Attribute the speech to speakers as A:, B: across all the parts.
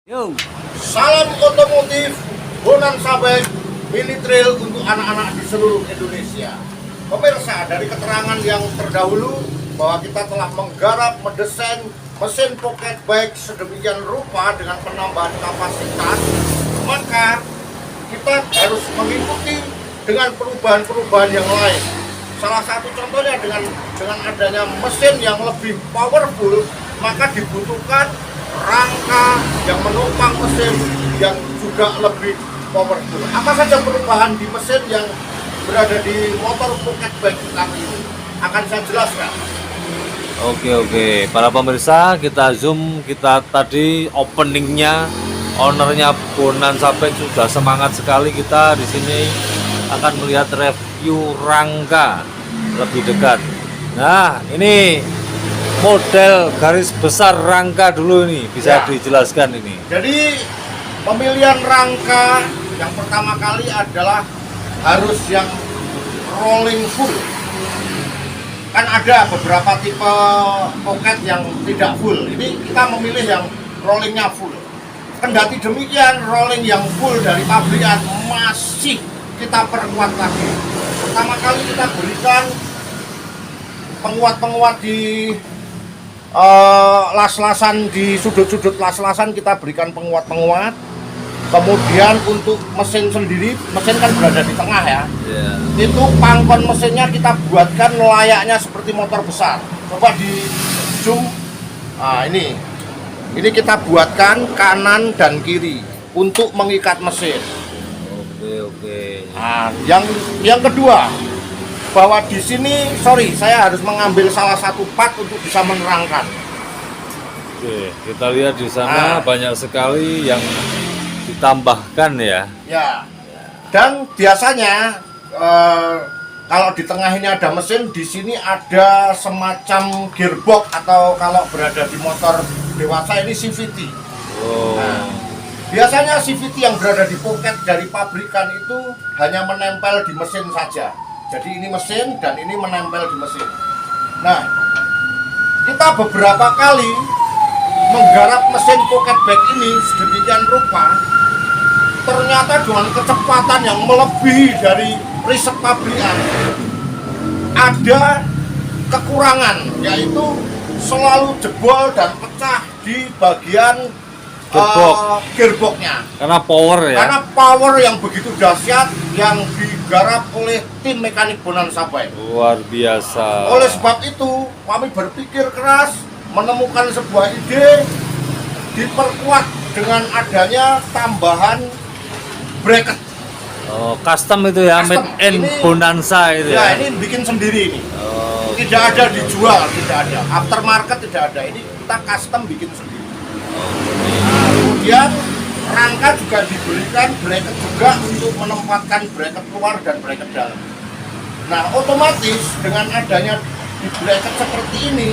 A: Yo,
B: Salam otomotif Bonanza Bike Mini Trail untuk anak-anak di seluruh Indonesia. Pemirsa, dari keterangan yang terdahulu bahwa kita telah menggarap mendesain mesin pocket bike sedemikian rupa dengan penambahan kapasitas, maka kita harus mengikuti dengan perubahan-perubahan yang lain. Salah satu contohnya dengan adanya mesin yang lebih powerful, maka dibutuhkan rangka yang menopang mesin yang juga lebih powerful. Apa saja perubahan di mesin yang berada di motor pocket bike kami ini akan saya jelaskan.
A: oke. Para pemirsa, kita zoom. Kita tadi openingnya, ownernya Bonanza Bike sudah semangat sekali. Kita di sini akan melihat review rangka lebih dekat. Nah, ini model garis besar rangka dulu nih, bisa
B: Ya.
A: dijelaskan ini.
B: Jadi pemilihan rangka yang pertama kali adalah harus yang rolling full. Kan ada beberapa tipe pocket yang tidak full. Ini kita memilih yang rollingnya full. Kendati demikian, rolling yang full dari pabrikan masih kita perkuat lagi. Pertama kali kita berikan penguat-penguat di las-lasan, di sudut-sudut las-lasan kita berikan penguat-penguat. Kemudian untuk mesin sendiri, mesin kan berada di tengah ya. Itu pangkon mesinnya kita buatkan layaknya seperti motor besar. Coba di zoom. Nah, ini kita buatkan kanan dan kiri untuk mengikat mesin.
A: Oke.
B: Nah, yang kedua, bahwa di sini, saya harus mengambil salah satu part untuk bisa menerangkan.
A: Oke, kita lihat di sana banyak sekali yang ditambahkan ya.
B: Ya. Dan biasanya kalau di tengah ini ada mesin, di sini ada semacam gearbox atau kalau berada di motor dewasa ini CVT. Nah, biasanya CVT yang berada di pocket dari pabrikan itu hanya menempel di mesin saja. Jadi ini mesin dan ini menempel di mesin. Nah, kita beberapa kali menggarap mesin pocket bike ini sedemikian rupa, ternyata dengan kecepatan yang melebihi dari riset pabrikan, ada kekurangan, yaitu selalu jebol dan pecah di bagian gearboxnya.
A: Karena power ya.
B: Karena power yang begitu dahsyat yang digarap oleh tim mekanik Bonanza Bike.
A: Luar biasa.
B: Oleh sebab itu, kami berpikir keras menemukan sebuah ide, diperkuat dengan adanya tambahan bracket.
A: Oh, custom itu ya,
B: Custom.
A: made in
B: Ini-
A: Bonanza itu
B: Ya,
A: ya.
B: ini bikin sendiri ini.
A: Oh,
B: Tidak ada dijual, tidak ada. Aftermarket tidak ada. Ini kita custom bikin sendiri. Nah, kemudian rangka juga diberikan bracket juga untuk menempatkan bracket luar dan bracket dalam. Nah, otomatis dengan adanya di bracket seperti ini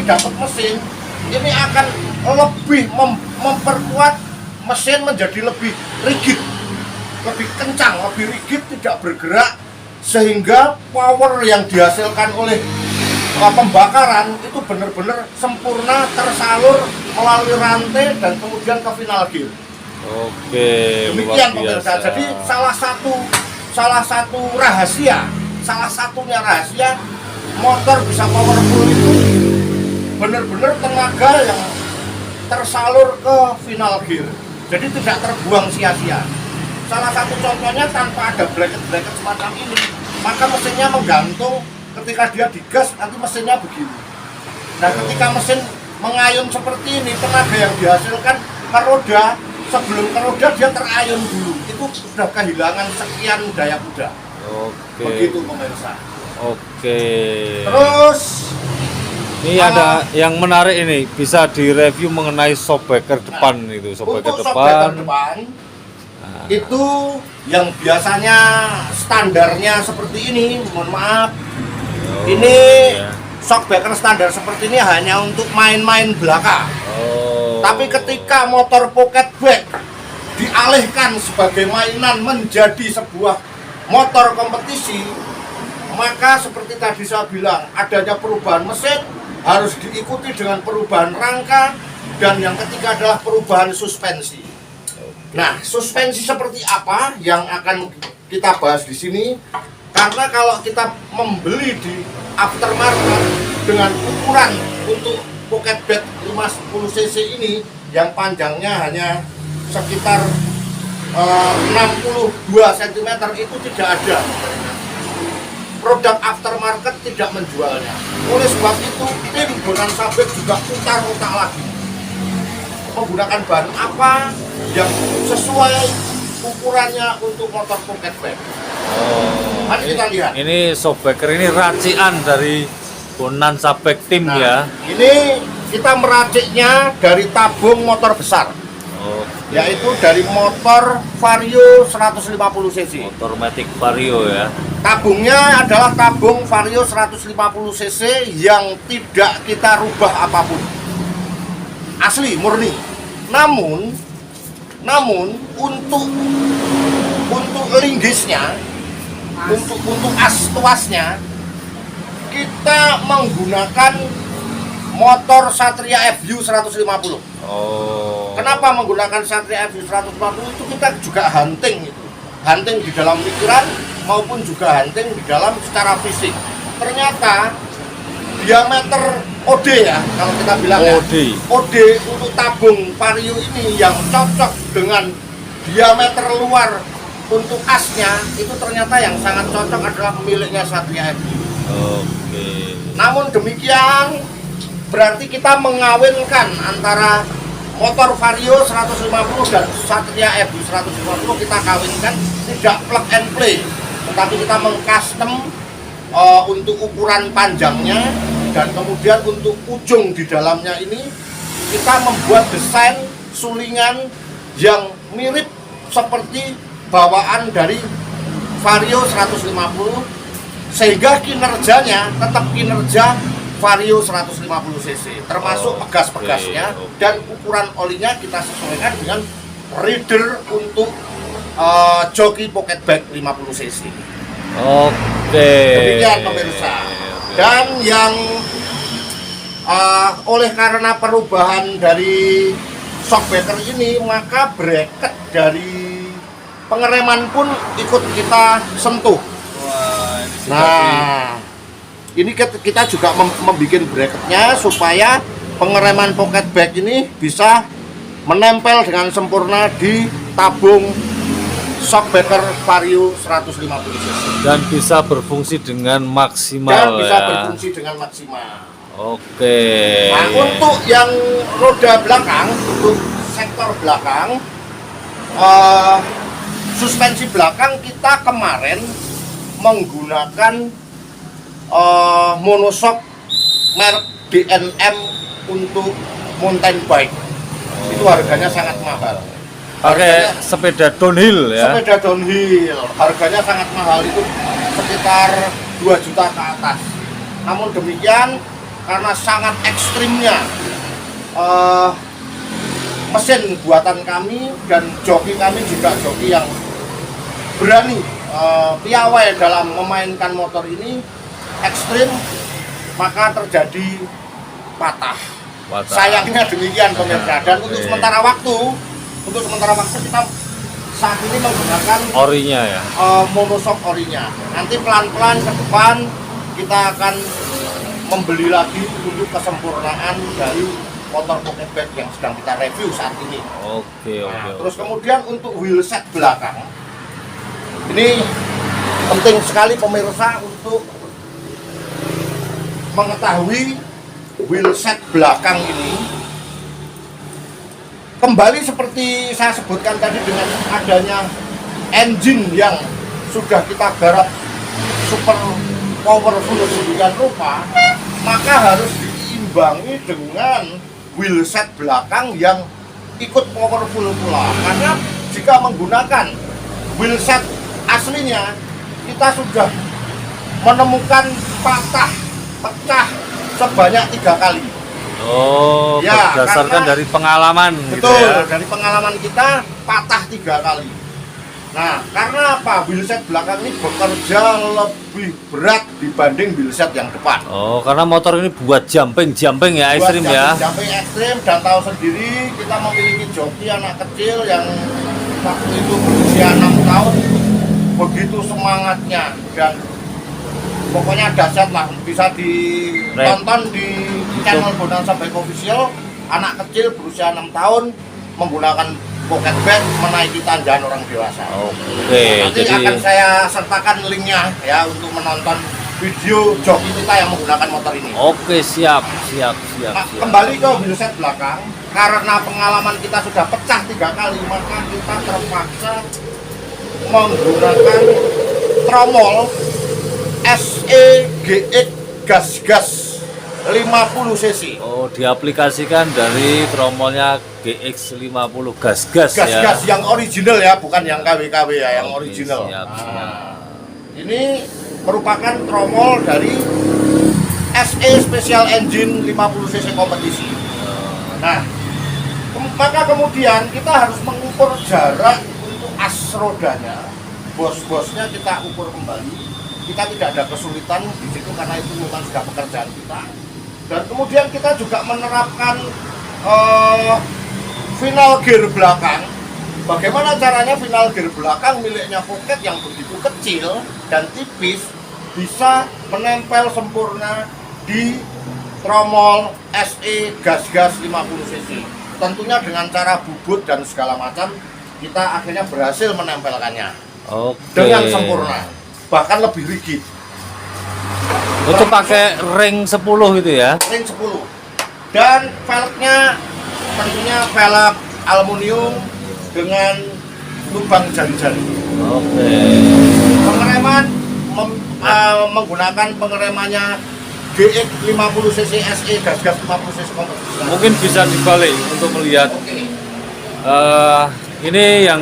B: dapat mesin, ini akan lebih memperkuat mesin menjadi lebih rigid, lebih kencang, lebih rigid, tidak bergerak, sehingga power yang dihasilkan oleh pembakaran itu benar-benar sempurna tersalur melalui rantai dan kemudian ke final gear.
A: oke,
B: Demikian
A: luar
B: pemirsa.
A: biasa.
B: Jadi salah satunya rahasia motor bisa powerful itu benar-benar tenaga yang tersalur ke final gear. Jadi tidak terbuang sia-sia. Salah satu contohnya tanpa ada bracket-bracket semacam ini, maka mesinnya menggantung. Ketika dia digas, nanti mesinnya begini. Nah, ketika mesin mengayun seperti ini, tenaga yang dihasilkan ke roda, sebelum ke roda dia terayun dulu. Itu sudah kehilangan sekian daya kuda.
A: Oke.
B: Begitu pemirsa.
A: Oke.
B: Terus
A: Ini ada yang menarik ini, bisa direview mengenai shockbreaker depan itu, shockbreaker
B: untuk shockbreaker
A: depan.
B: depan itu yang biasanya standarnya seperti ini, mohon maaf. Ini
A: ya.
B: shockbreaker standar seperti ini hanya untuk main-main belaka.
A: Oh.
B: Tapi ketika motor pocket bike dialihkan sebagai mainan menjadi sebuah motor kompetisi, maka seperti tadi saya bilang, adanya perubahan mesin harus diikuti dengan perubahan rangka, Dan yang ketiga adalah perubahan suspensi. Nah, suspensi seperti apa yang akan kita bahas di sini? Karena kalau kita membeli di aftermarket dengan ukuran untuk pocket bed 50 cc ini yang panjangnya hanya sekitar 62 cm itu tidak ada. Produk aftermarket tidak menjualnya. Oleh sebab itu, tim Bonan Sabek juga putar-otak lagi menggunakan bahan apa yang sesuai ukurannya untuk motor pocket bed. Mari kita lihat.
A: Ini Sobbacker ini racian dari Bonan Sabek tim
B: Nah,
A: ya.
B: ini kita meraciknya dari tabung motor besar, yaitu dari motor Vario 150 cc.
A: Motor Matic Vario ya.
B: Tabungnya adalah tabung Vario 150 cc yang tidak kita rubah apapun. Asli, murni. Namun untuk linggisnya, untuk as tuasnya kita menggunakan motor Satria FU 150. Kenapa menggunakan Satria FU 150? Itu kita juga hunting itu. Hunting di dalam pikiran maupun juga hunting di dalam secara fisik. Ternyata diameter OD ya, kalau kita bilang OD untuk tabung Vario ini yang cocok dengan diameter luar untuk asnya, itu ternyata yang sangat cocok adalah miliknya Satria FU. Namun demikian berarti kita mengawinkan antara motor Vario 150 dan Satria FU 150, kita kawinkan, tidak plug and play, tetapi kita mengcustom untuk ukuran panjangnya, dan kemudian untuk ujung di dalamnya ini kita membuat desain sulingan yang mirip seperti bawaan dari Vario 150, sehingga kinerjanya tetap kinerja Vario 150 cc, termasuk pegas-pegasnya, dan ukuran olinya kita sesuaikan dengan reader untuk joki pocket bag 50 cc. Demikian pemirsa. Dan yang oleh karena perubahan dari shockbreaker ini, maka bracket dari pengereman pun ikut kita sentuh. Nah, ini kita juga membuat bracketnya supaya pengereman pocket bag ini bisa menempel dengan sempurna di tabung shockbreaker Vario 150 cc.
A: Dan bisa berfungsi dengan maksimal.
B: Nah, untuk yang roda belakang, untuk sektor belakang, suspensi belakang kita kemarin menggunakan monoshock merek DNM untuk mountain bike. Itu harganya sangat mahal.
A: Pakai sepeda downhill ya.
B: Sepeda downhill harganya sangat mahal, itu sekitar 2 juta ke atas. Namun demikian, karena sangat ekstrimnya mesin buatan kami dan joki kami juga joki yang berani, piawai dalam memainkan motor ini, ekstrim, maka terjadi patah. Sayangnya demikian pemirsa. Dan untuk sementara waktu kita saat ini menggunakan
A: orinya ya,
B: monoshock orinya. Nanti pelan-pelan ke depan kita akan membeli lagi untuk kesempurnaan dari motor pocket bag yang sedang kita review saat ini. Terus kemudian untuk wheelset belakang, ini penting sekali pemirsa untuk mengetahui wheelset belakang ini. Kembali seperti saya sebutkan tadi, dengan adanya engine yang sudah kita garap super powerful sedemikian rupa, maka harus diimbangi dengan wheelset belakang yang ikut powerful pula. Karena jika menggunakan wheelset aslinya, kita sudah menemukan pecah sebanyak 3 kali.
A: Ya, berdasarkan dari pengalaman.
B: Betul, gitu ya. Dari pengalaman kita patah 3 kali. Nah, karena apa? Wheelset belakang ini bekerja lebih berat dibanding wheelset yang depan.
A: Oh, karena motor ini buat jumping ya, ekstrim ya.
B: Jumping ekstrim, dan tahu sendiri kita memiliki joki anak kecil yang waktu itu berusia 6 tahun, begitu semangatnya dan pokoknya dahsyat lah, bisa ditonton di channel Bonanza Bike Official. Anak kecil berusia 6 tahun menggunakan pocket bag menaiki tanjakan orang dewasa.
A: Oke,
B: Nanti
A: jadi
B: akan saya sertakan linknya ya untuk menonton video joki kita yang menggunakan motor ini.
A: oke, siap.
B: Nah, kembali ke wheelset belakang, karena pengalaman kita sudah pecah 3 kali, maka kita terpaksa menggunakan tromol SE GX gas 50 cc.
A: Oh, diaplikasikan dari tromolnya GX 50 gas-gas ya.
B: Gas yang original ya, bukan yang KW-KW ya, yang
A: Oke,
B: original.
A: siap.
B: Ini merupakan tromol dari SE Special Engine 50 cc kompetisi. Nah, maka kemudian kita harus mengukur jarak untuk as rodanya. Bos-bosnya kita ukur kembali. Kita tidak ada kesulitan di situ karena itu bukan sudah pekerjaan kita. Dan kemudian kita juga menerapkan final gear belakang. Bagaimana caranya final gear belakang miliknya Pocket yang begitu kecil dan tipis bisa menempel sempurna di tromol SE gas 50 cc. Tentunya dengan cara bubut dan segala macam kita akhirnya berhasil menempelkannya dengan sempurna, bahkan lebih rigid.
A: Itu pakai ring 10 itu ya?
B: Ring 10. Dan velgnya tentunya velg aluminium dengan lubang jari-jari.
A: Oke.
B: Pengereman menggunakan pengeremannya GX 50 cc SE gas 50 cc kompetisi.
A: Mungkin bisa dibalik untuk melihat.
B: Oke.
A: Ini yang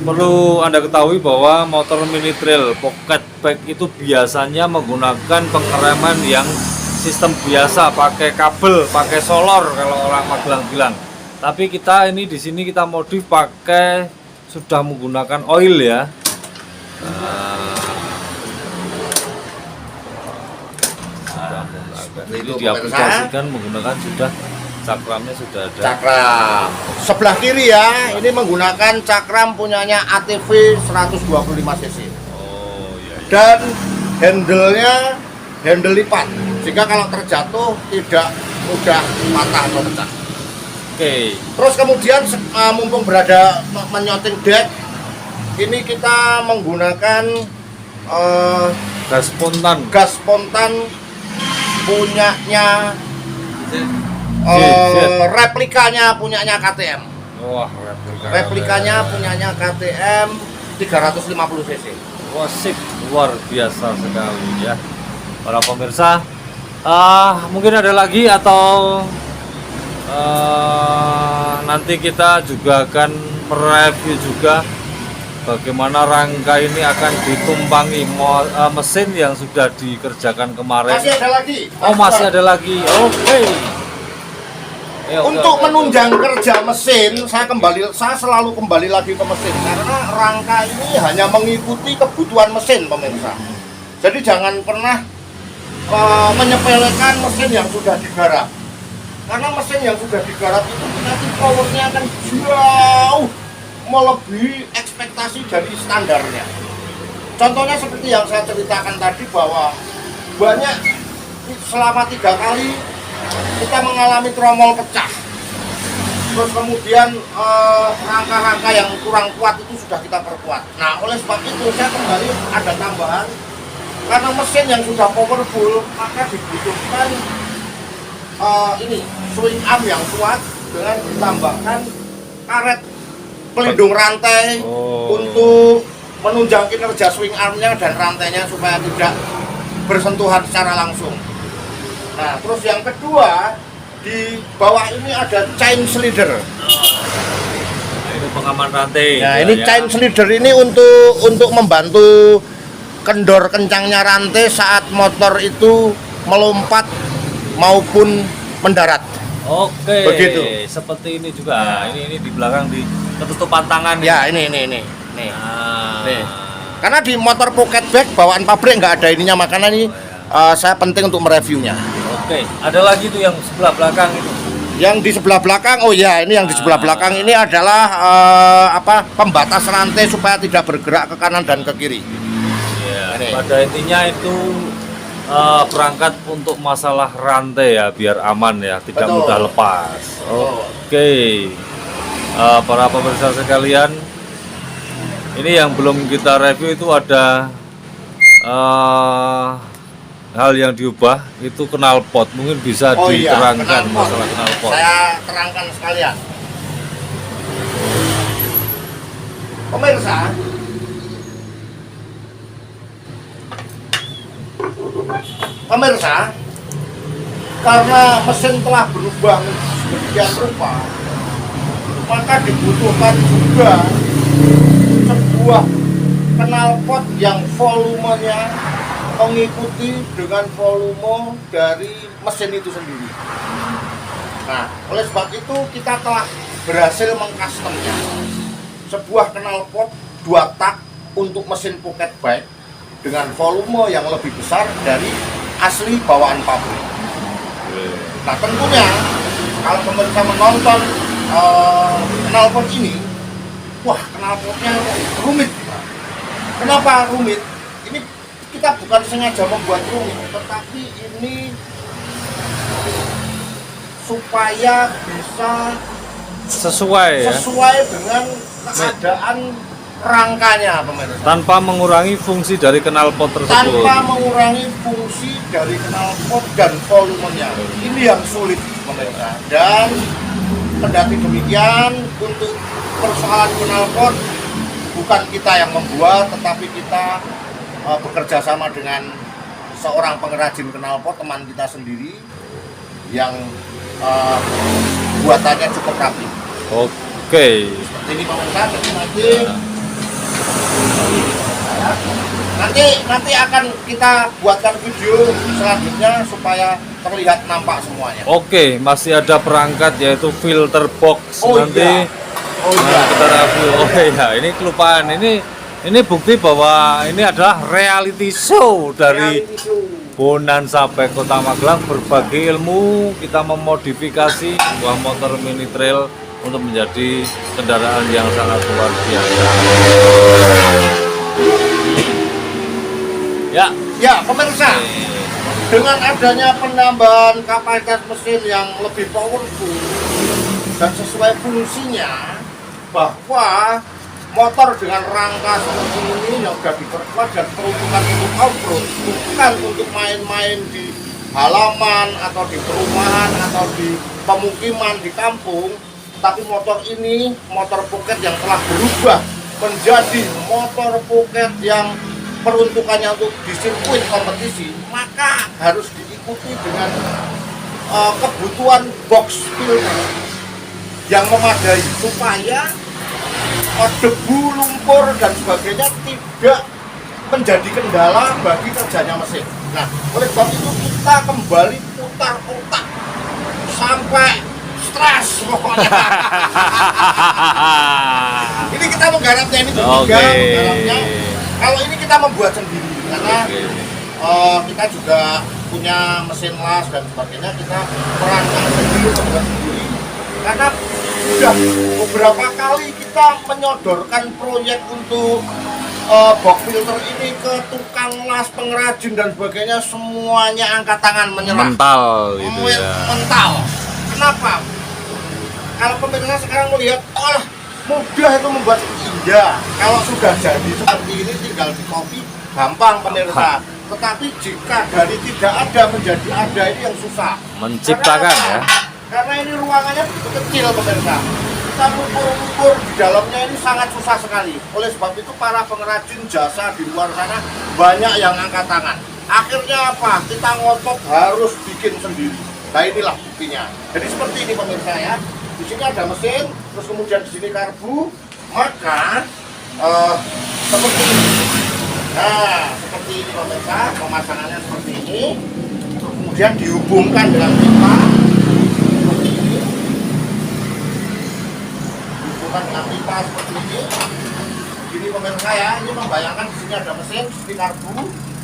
A: perlu Anda ketahui bahwa motor mini trail pocket bike itu biasanya menggunakan pengereman yang sistem biasa, pakai kabel, pakai solar kalau orang Magelang bilang. Tapi kita ini di sini kita modif pakai sudah menggunakan oil ya. Ini diaplikasikan menggunakan sudah cakramnya sudah ada.
B: Cakram sebelah kiri ya, ini menggunakan cakram punyanya ATV 125 cc.
A: Oh iya.
B: Dan handle-nya handle lipat, sehingga kalau terjatuh tidak mudah patah atau pecah.
A: Oke.
B: Terus kemudian mumpung berada menyoting deck, ini kita menggunakan
A: Gas spontan.
B: punyanya replikanya punyanya KTM.
A: Wah,
B: Replikanya punyanya KTM 350 cc.
A: Wah, sip, luar biasa sekali ya. Para pemirsa, mungkin ada lagi atau nanti kita juga akan mereview juga bagaimana rangka ini akan ditumpangi mesin yang sudah dikerjakan kemarin.
B: Masih ada lagi.
A: Oh, masih ada lagi. Oke.
B: Untuk menunjang kerja mesin, saya selalu kembali lagi ke mesin karena rangka ini hanya mengikuti kebutuhan mesin, pemirsa. Jadi jangan pernah menyepelekan mesin yang sudah digarap. Karena mesin yang sudah digarap itu nanti powernya akan jauh melebihi ekspektasi dari standarnya. Contohnya seperti yang saya ceritakan tadi bahwa banyak selama 3 kali kita mengalami tromol pecah. Terus kemudian rangka-rangka yang kurang kuat itu sudah kita perkuat. Nah, oleh sebab itu saya kembali ada tambahan karena mesin yang sudah powerful maka dibutuhkan ini swing arm yang kuat dengan ditambahkan karet pelindung rantai untuk menunjang kinerja swing armnya dan rantainya supaya tidak bersentuhan secara langsung. Nah, terus yang kedua di bawah ini ada chain slider.
A: Nah, ini pengaman rantai.
B: Nah, ini chain slider ini untuk membantu kendor kencangnya rantai saat motor itu melompat maupun mendarat.
A: Oke.
B: Begitu.
A: Seperti ini juga. Ini di belakang di ketutupan tangan.
B: Ya, ini. Nih.
A: Nah.
B: Nih. Karena di motor pocket bag bawaan pabrik nggak ada ininya, makanya ini saya penting untuk mereviewnya.
A: Oke, ada lagi tuh yang sebelah belakang itu.
B: Yang di sebelah belakang, oh ya, ini yang di sebelah belakang ini adalah pembatas rantai supaya tidak bergerak ke kanan dan ke kiri.
A: Iya.
B: Ini.
A: Pada intinya itu perangkat untuk masalah rantai ya, biar aman ya, tidak
B: Betul.
A: mudah lepas. Oke, para pemirsa sekalian, ini yang belum kita review itu ada hal yang diubah, itu knalpot. Mungkin bisa diterangkan
B: knalpot.
A: masalah knalpot.
B: Saya terangkan sekalian. Pemirsa, karena mesin telah berubah sedemikian rupa, maka dibutuhkan juga sebuah knalpot yang volumenya mengikuti dengan volume dari mesin itu sendiri. Nah, oleh sebab itu kita telah berhasil mengcustomnya sebuah knalpot 2 tak untuk mesin pocket bike dengan volume yang lebih besar dari asli bawaan pabrik. Nah, tentunya kalau pemirsa menonton knalpot ini, wah, knalpotnya rumit. Kenapa rumit? Ini kita bukan sengaja membuat rumit, tetapi ini supaya bisa
A: Sesuai ya,
B: sesuai dengan keadaan rangkanya, pemirsa.
A: tanpa mengurangi fungsi dari knalpot tersebut.
B: Tanpa mengurangi fungsi dari knalpot dan volumenya. Ini yang sulit, pemirsa. Dan kendati demikian, untuk persoalan knalpot bukan kita yang membuat, tetapi kita bekerja sama dengan seorang pengrajin knalpot, teman kita sendiri yang buatannya cukup rapi.
A: Oke.
B: Seperti ini, pemirsa. Jadi nanti akan kita buatkan video selanjutnya supaya terlihat nampak semuanya.
A: Oke, masih ada perangkat yaitu filter box. Nanti kita review. Oke ya, ini kelupaan. Ini bukti bahwa ini adalah reality show dari Bonanza Bike Kota Magelang. Berbagi ilmu, kita memodifikasi sebuah motor mini trail untuk menjadi kendaraan yang sangat luar biasa.
B: Ya, pemirsa, dengan adanya penambahan kapasitas mesin yang lebih powerful dan sesuai fungsinya, bahwa motor dengan rangka seperti ini yang sudah diperkuat dan peruntukan untuk off-road, bukan untuk main-main di halaman atau di perumahan atau di pemukiman di kampung, tapi motor ini motor pocket yang telah berubah menjadi motor pocket yang peruntukannya untuk di sirkuit kompetisi, maka harus diikuti dengan kebutuhan box filter yang memadai supaya debu, lumpur dan sebagainya tidak menjadi kendala bagi kerjanya mesin. Nah, oleh sebab itu kita kembali putar otak sampai stres pokoknya. Ini kita menggarapnya ini bertiga, menggarapnya. Kalau ini kita membuat sendiri karena kita juga punya mesin las dan sebagainya, kita merancang sendiri, membuat sendiri. Karena sudah beberapa kali kita menyodorkan proyek untuk box filter ini ke tukang las, pengrajin dan sebagainya, semuanya angkat tangan menyerah.
A: Mental gitu ya.
B: Mental. Kenapa? Kalau pemirsa sekarang melihat, oh mudah itu membuat indah. Kalau sudah jadi seperti ini tinggal di copy, gampang pemirsa. Tetapi jika dari tidak ada menjadi ada, ini yang susah.
A: Menciptakan ya.
B: Karena ini ruangannya begitu kecil pemirsa. Kita ukur-ukur di dalamnya ini sangat susah sekali. Oleh sebab itu para pengrajin jasa di luar sana banyak yang angkat tangan. Akhirnya apa? Kita ngotot harus bikin sendiri. Nah, inilah buktinya. Jadi seperti ini pemirsa ya. Di sini ada mesin, terus kemudian di sini karbu, maka seperti ini. Nah, seperti ini pemirsa, pemasangannya seperti ini. Kemudian dihubungkan dengan pipa. Seperti ini. Dihubungkan dengan pipa seperti ini. begini pemirsa ya, ini membayangkan di sini ada mesin, di sini karbu,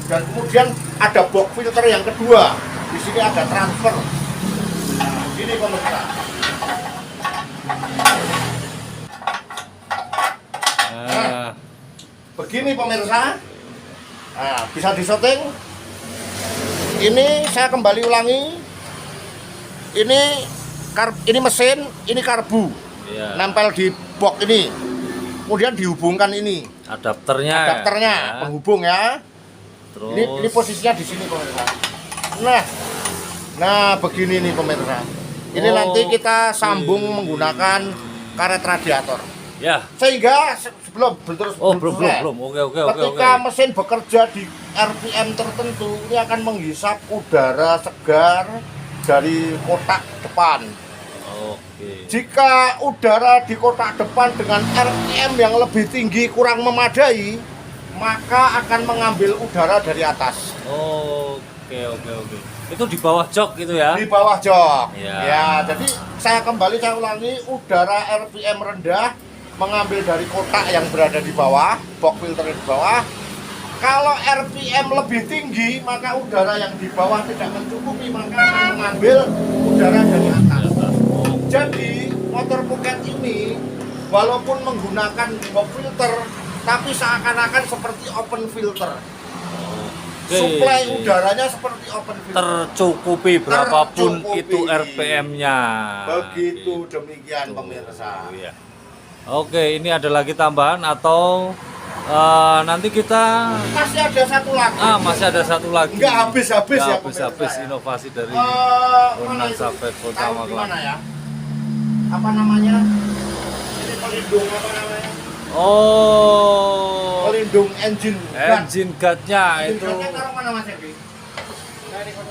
B: dan kemudian ada box filter yang kedua. Di sini ada transfer. Nah, gini pemirsa. Begini pemirsa. Nah, bisa disetting. Ini saya kembali ulangi. Ini mesin, ini karbu.
A: Iya.
B: Nempel di box ini. Kemudian dihubungkan ini.
A: Adapternya ya.
B: Penghubung ya.
A: Terus
B: Ini posisinya di sini pemirsa. Nah begini nih pemirsa. Ini nanti kita sambung menggunakan karet radiator.
A: ya.
B: Sehingga sebelum terus
A: Belum. Oke.
B: ketika mesin bekerja di RPM tertentu, ini akan menghisap udara segar dari kotak depan.
A: Oke.
B: Jika udara di kotak depan dengan RPM yang lebih tinggi kurang memadai, maka akan mengambil udara dari atas.
A: Oke. Itu di bawah jok gitu ya?
B: Di bawah jok.
A: Ya.
B: Ya, jadi saya ulangi, udara RPM rendah mengambil dari kotak yang berada di bawah, box filter di bawah. Kalau RPM lebih tinggi, maka udara yang di bawah tidak mencukupi, maka akan mengambil udara dari atas. Jadi motor Phuket ini walaupun menggunakan box filter, tapi seakan-akan seperti open filter. Suplai udaranya seperti open filter.
A: Tercukupi berapapun
B: Tercukupi.
A: itu RPM-nya.
B: Begitu demikian pemirsa.
A: Iya. Oke, ini ada lagi tambahan atau nanti kita
B: Masih ada satu lagi.
A: masih ada satu lagi.
B: Nggak habis-habis
A: Nggak
B: ya
A: habis-habis
B: pemirsa ya.
A: inovasi dari
B: Mana
A: Bonan
B: itu?
A: sampai Kota
B: Tahu di
A: Magelang.
B: mana ya? Apa namanya? Ini pelindung apa namanya?
A: Oh,
B: Pelindung engine
A: engine guard-nya itu
B: Engine taruh mana Mas Evi?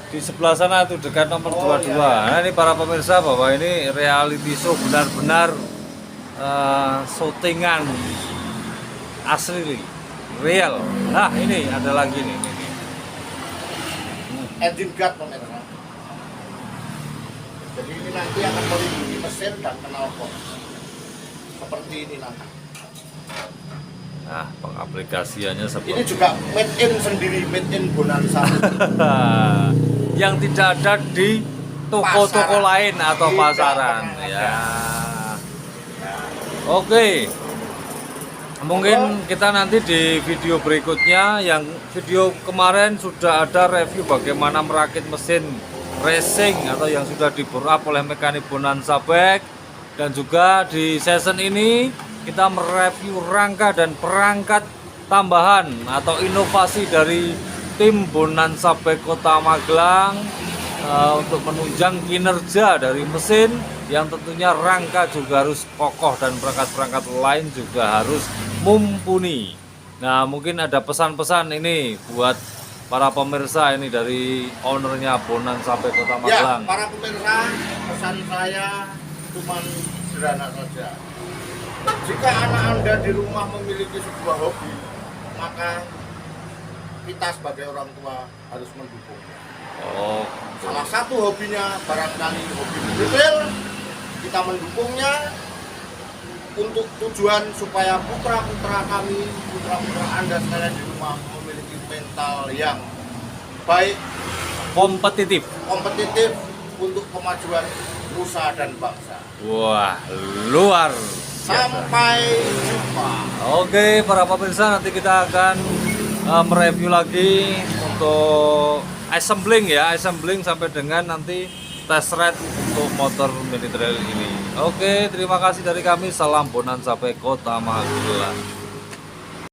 A: di sebelah sana itu dekat nomor 22.
B: iya.
A: Nah, ini para pemirsa bahwa ini reality show benar-benar syutingan asli real. Nah, ini ada lagi nih.
B: Engine guard pemirsa. Jadi ini nanti akan melindungi mesin dan knalpot. Seperti ini nanti.
A: Nah, pengaplikasiannya
B: Ini
A: seperti
B: juga made in sendiri, made in Bonanza.
A: yang tidak ada di toko-toko
B: Pasaran.
A: lain atau
B: Tidak
A: pasaran
B: pernah
A: ya. Oke. Mungkin kita nanti di video berikutnya, yang video kemarin sudah ada review bagaimana merakit mesin racing atau yang sudah di bore up oleh mekanik Bonanza Bike, dan juga di season ini kita mereview rangka dan perangkat tambahan atau inovasi dari tim Bonanza Bike Kota Magelang untuk menunjang kinerja dari mesin, yang tentunya rangka juga harus kokoh dan perangkat-perangkat lain juga harus mumpuni. Nah, mungkin ada pesan-pesan ini buat para pemirsa ini dari ownernya Bonanza Bike Kota
B: Ya,
A: Magelang.
B: para pemirsa, pesan saya cuma sederhana saja. Jika anak Anda di rumah memiliki sebuah hobi, maka kita sebagai orang tua harus mendukung.
A: Oh,
B: Salah satu hobinya barangkali hobi detail, kita mendukungnya untuk tujuan supaya putra-putra kami, putra-putra Anda sekalian di rumah memiliki mental yang baik,
A: kompetitif.
B: kompetitif untuk kemajuan nusa dan bangsa.
A: Wah, luar biasa.
B: Sampai jumpa.
A: Oke, para pemirsa, nanti kita akan mereview lagi untuk assembling sampai dengan nanti test ride untuk motor mini trail ini. Oke, terima kasih dari kami. Salam Bonanza Bike Kota Magelang.